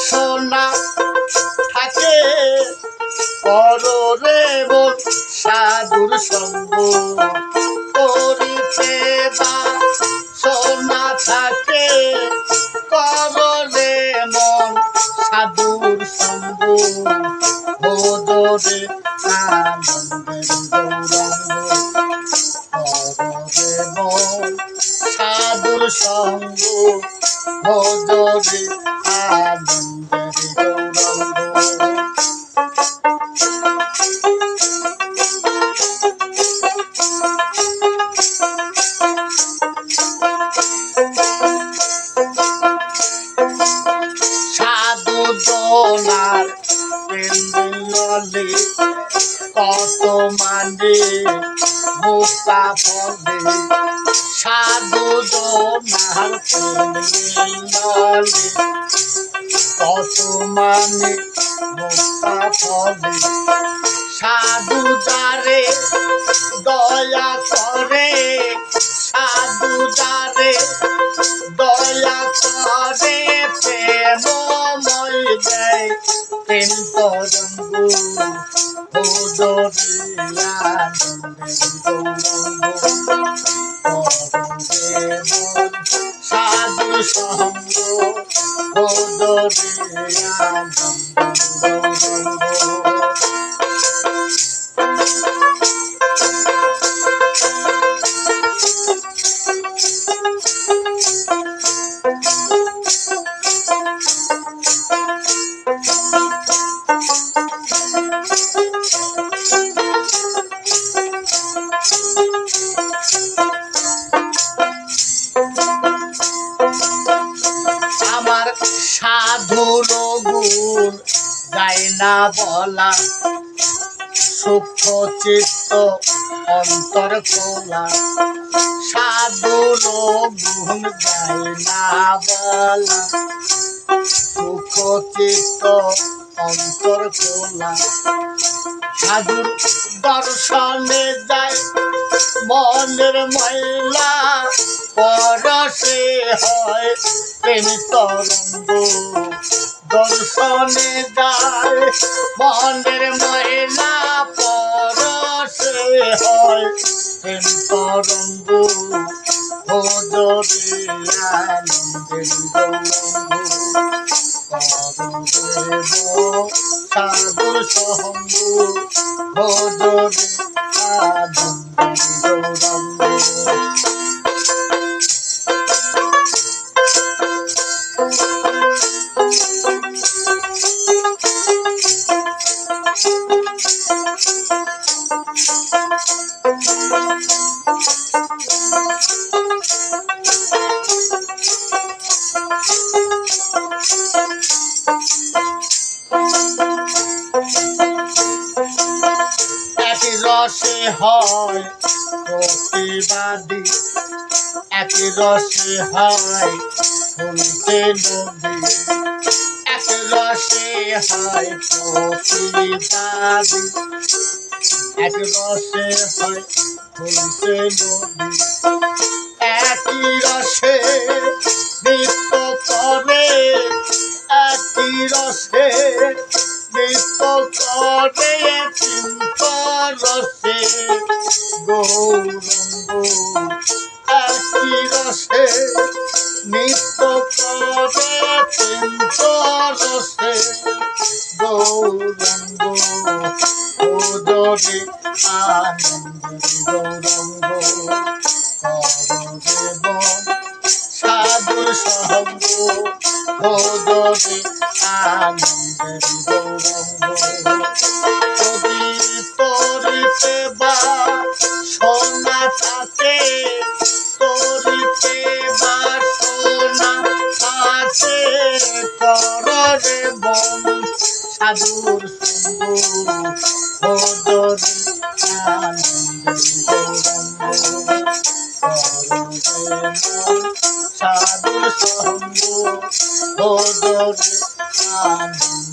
বাসনা থাকে কররে মন সাধুর সঙ্গ করিতে বাসনা থাকে কররে মন সাধুর সঙ্গ ভোজরে আনন্দের গৌরঙ্গ কররে মন সাধুর সঙ্গ ভোজরে আনন্দের গৌরঙ্গ সাধু জনার প্রেমে কত মানে মুক্তা ফলে সাধু জনার প্রেমে কত মানে মুক্তা ফলে সাধু যারে দয়া করে সাধু যারে দয়া করে প্রেমময় দেয় প্রেম তরঙ্গ ভোজরে আনন্দের গৌরঙ্গ সাধু সঙ্গ ভোজরে আনন্দের গৌরঙ্গ আমার সাধুর গুণ যায় না বলা সূক্ষ্ম চিত্ত অন্তর খোলা সাধুর গুণ যায় না বলা সূক্ষ্ম চিত্ত অন্তর খোলা সাধুর দর্শনে যায় মনের ময়লা পরশে হয় প্রেম তরঙ্গ দর্শনে যায় মনের ময়লা পরশে হয় প্রেম তরঙ্গ ভোজরে আনন্দের গৌরঙ্গ সাধুর সঙ্গ ভোজরে আনন্দের গৌরঙ্গ একই রসে হয় প্রতিবাদী একই রসে হয় ফুলতে নদী এক রসে হয় প্রতিবাদী এক রসে হয় ফুলতে নদী একই রসে নৃত্য করে একই রসে নৃত্য করে চিন্ত রসে গৌরঙ্গ একই রসে নৃত্য করে চিন্ত রসে গৌরঙ্গ ভোজরে আনন্দের গৌরঙ্গ কররে মন সাধুর সঙ্গ ভোজরে আনন্দের গৌরঙ্গ যদি তরিতে বাসনা থাকে তরিতে বাসনা থাকে কররে মন সাধুর সঙ্গ ভোজরে আনন্দের গৌরঙ্গ সাধুর সঙ্গ ভোজরে আনন্দ